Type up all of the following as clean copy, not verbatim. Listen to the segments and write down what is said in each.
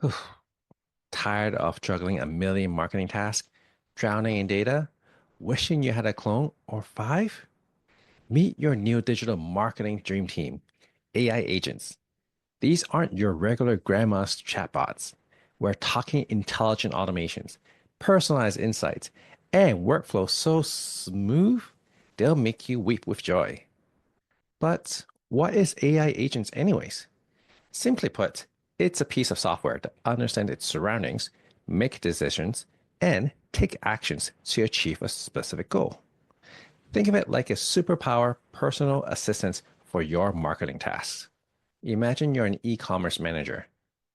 Whew. Tired of juggling a million marketing tasks, drowning in data, wishing you had a clone or five? Meet your new digital marketing dream team, AI agents. These aren't your regular grandma's chatbots. We're talking intelligent automations, personalized insights, and workflows so smooth they'll make you weep with joy. But what is AI agents, anyways? Simply put, it's a piece of software that understands its surroundings, make decisions, and take actions to achieve a specific goal. Think of it like a superpower personal assistant for your marketing tasks. Imagine you're an e-commerce manager.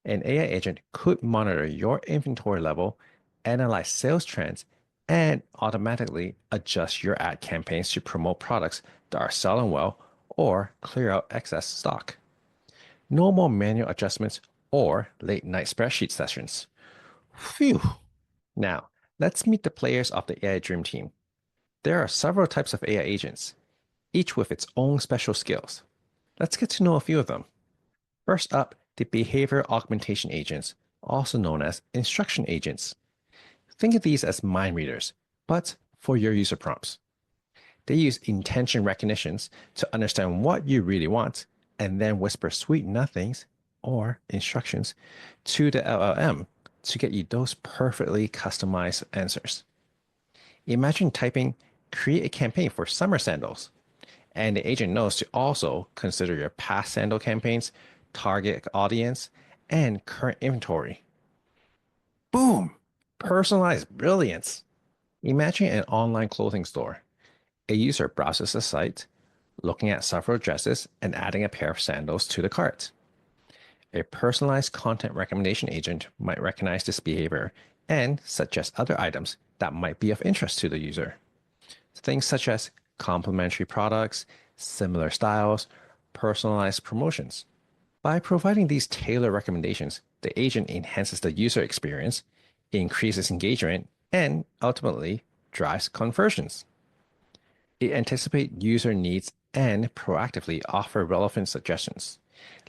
An AI agent could monitor your inventory level, analyze sales trends, and automatically adjust your ad campaigns to promote products that are selling well or clear out excess stock. No more manual adjustments or late night spreadsheet sessions. Phew. Now, let's meet the players of the AI Dream Team. There are several types of AI agents, each with its own special skills. Let's get to know a few of them. First up, the Behavioral Augmentation Agents, also known as instruction agents. Think of these as mind readers, but for your user prompts. They use intention recognitions to understand what you really want and then whisper sweet nothings or instructions to the LLM to get you those perfectly customized answers. Imagine typing, create a campaign for summer sandals, and the agent knows to also consider your past sandal campaigns, target audience, and current inventory. Boom! Personalized brilliance. Imagine an online clothing store. A user browses the site, looking at several dresses and adding a pair of sandals to the cart. A personalized content recommendation agent might recognize this behavior and suggest other items that might be of interest to the user. Things such as complementary products, similar styles, personalized promotions. By providing these tailored recommendations, the agent enhances the user experience, increases engagement, and ultimately drives conversions. It anticipates user needs and proactively offer relevant suggestions,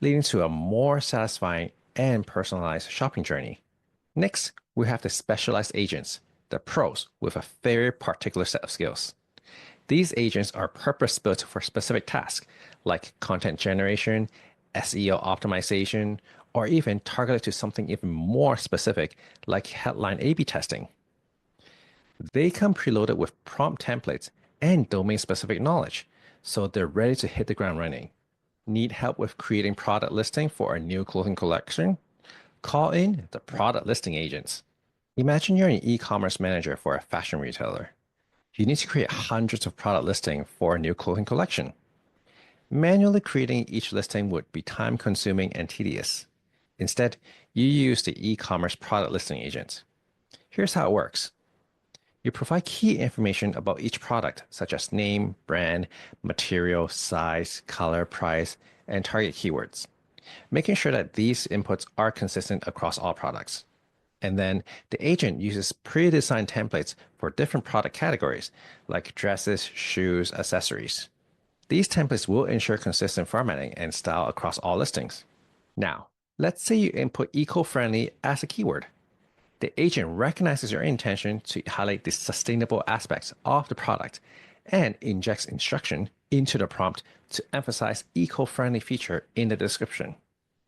leading to a more satisfying and personalized shopping journey. Next, we have the specialized agents, the pros with a very particular set of skills. These agents are purpose built for specific tasks like content generation, SEO optimization, or even targeted to something even more specific like headline A B testing. They come preloaded with prompt templates and domain specific knowledge, so they're ready to hit the ground running. Need help with creating product listing for a new clothing collection? Call in the product listing agents. Imagine you're an e-commerce manager for a fashion retailer. You need to create hundreds of product listings for a new clothing collection. Manually creating each listing would be time consuming and tedious. Instead, you use the e-commerce product listing agent. Here's how it works. You provide key information about each product, such as name, brand, material, size, color, price, and target keywords, making sure that these inputs are consistent across all products. And then the agent uses pre-designed templates for different product categories, like dresses, shoes, accessories. These templates will ensure consistent formatting and style across all listings. Now, let's say you input eco-friendly as a keyword. The agent recognizes your intention to highlight the sustainable aspects of the product and injects instruction into the prompt to emphasize eco-friendly feature in the description.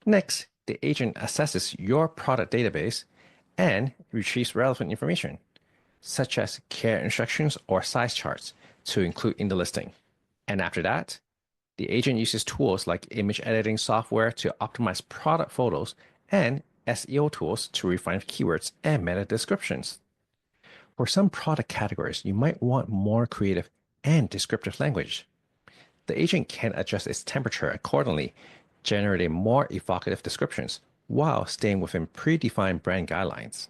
Next, the agent assesses your product database and retrieves relevant information, such as care instructions or size charts, to include in the listing. And after that, the agent uses tools like image editing software to optimize product photos and SEO tools to refine keywords and meta descriptions. For some product categories, you might want more creative and descriptive language. The agent can adjust its temperature accordingly, generating more evocative descriptions while staying within predefined brand guidelines.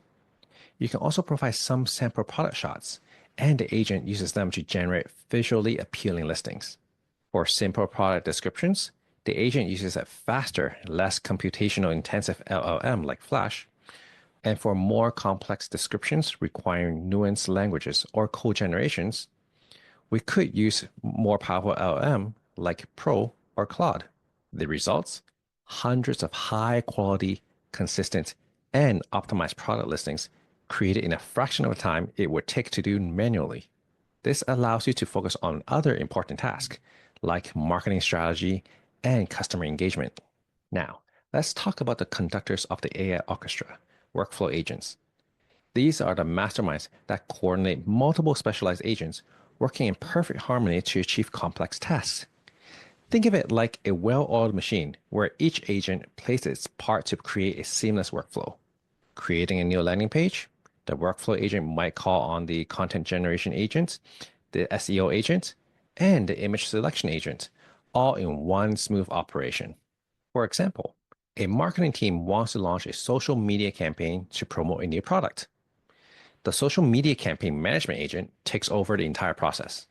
You can also provide some sample product shots, and the agent uses them to generate visually appealing listings. For simple product descriptions, the agent uses a faster, less computational intensive LLM like Flash. And for more complex descriptions requiring nuanced languages or code generations, we could use more powerful LLM like Pro or Claude. The results? Hundreds of high quality, consistent, and optimize product listings created in a fraction of the time it would take to do manually. This allows you to focus on other important tasks like marketing strategy and customer engagement. Now, let's talk about the conductors of the AI orchestra, workflow agents. These are the masterminds that coordinate multiple specialized agents working in perfect harmony to achieve complex tasks. Think of it like a well oiled machine where each agent plays its part to create a seamless workflow. Creating a new landing page, the workflow agent might call on the content generation agent, the SEO agent, and the image selection agent, all in one smooth operation. For example, a marketing team wants to launch a social media campaign to promote a new product. The social media campaign management agent takes over the entire process.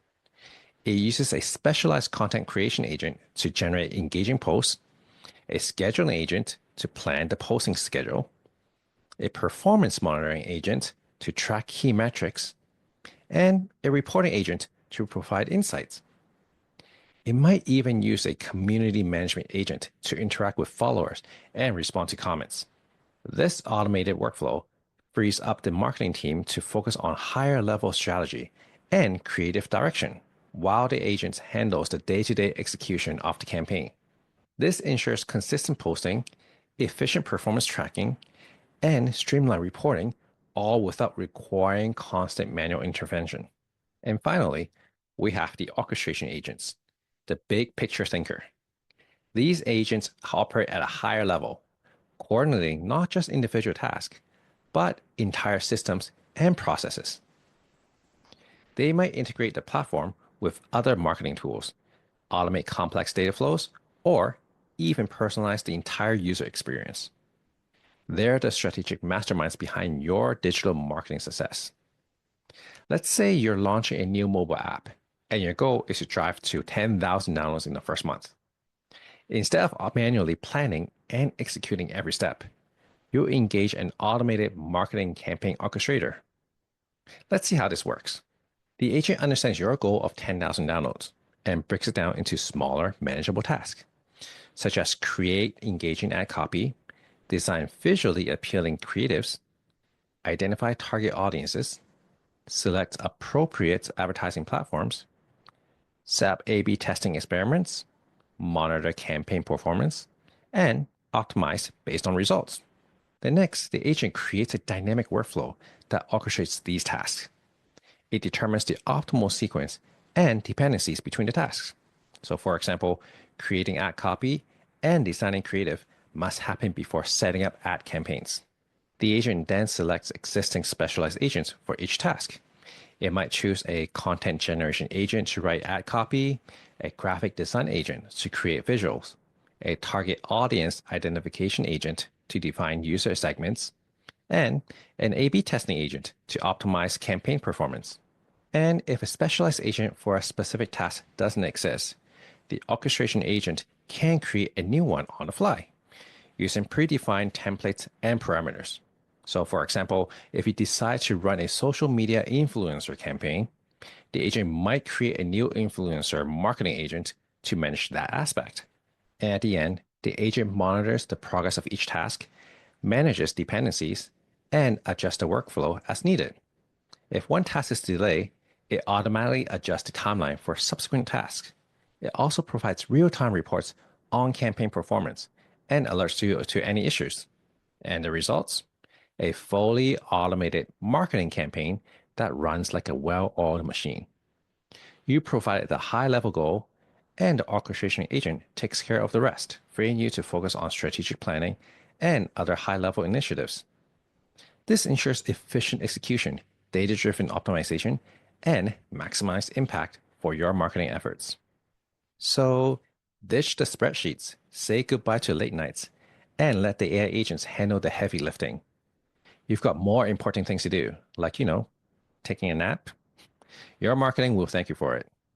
It uses a specialized content creation agent to generate engaging posts, a scheduling agent to plan the posting schedule, a performance monitoring agent to track key metrics, and a reporting agent to provide insights. It might even use a community management agent to interact with followers and respond to comments. This automated workflow frees up the marketing team to focus on higher level strategy and creative direction, while the agent handles the day-to-day execution of the campaign. This ensures consistent posting, efficient performance tracking, and streamlined reporting, all without requiring constant manual intervention. And finally, we have the orchestration agents, the big picture thinker. These agents operate at a higher level, coordinating not just individual tasks, but entire systems and processes. They might integrate the platform with other marketing tools, automate complex data flows, or even personalize the entire user experience. They're the strategic masterminds behind your digital marketing success. Let's say you're launching a new mobile app, and your goal is to drive to 10,000 downloads in the first month. Instead of manually planning and executing every step, you engage an automated marketing campaign orchestrator. Let's see how this works. The agent understands your goal of 10,000 downloads and breaks it down into smaller, manageable tasks, such as create engaging ad copy, design visually appealing creatives, identify target audiences, select appropriate advertising platforms, set up A/B testing experiments, monitor campaign performance, and optimize based on results. Then next, the agent creates a dynamic workflow that orchestrates these tasks. It determines the optimal sequence and dependencies between the tasks. So for example, creating ad copy and designing creative must happen before setting up ad campaigns. The agent then selects existing specialized agents for each task. It might choose a content generation agent to write ad copy, a graphic design agent to create visuals, a target audience identification agent to define user segments, and an A/B testing agent to optimize campaign performance. And if a specialized agent for a specific task doesn't exist, the orchestration agent can create a new one on the fly using predefined templates and parameters. So, for example, if you decide to run a social media influencer campaign, the agent might create a new influencer marketing agent to manage that aspect. And at the end, the agent monitors the progress of each task, manages dependencies, and adjusts the workflow as needed. If one task is delayed, it automatically adjusts the timeline for subsequent tasks. It also provides real-time reports on campaign performance and alerts you to any issues. And the results? A fully automated marketing campaign that runs like a well-oiled machine. You provide the high-level goal, and the orchestration agent takes care of the rest, freeing you to focus on strategic planning and other high-level initiatives. This ensures efficient execution, data-driven optimization, and maximized impact for your marketing efforts. So, ditch the spreadsheets, say goodbye to late nights, and let the AI agents handle the heavy lifting. You've got more important things to do, like, taking a nap. Your marketing will thank you for it.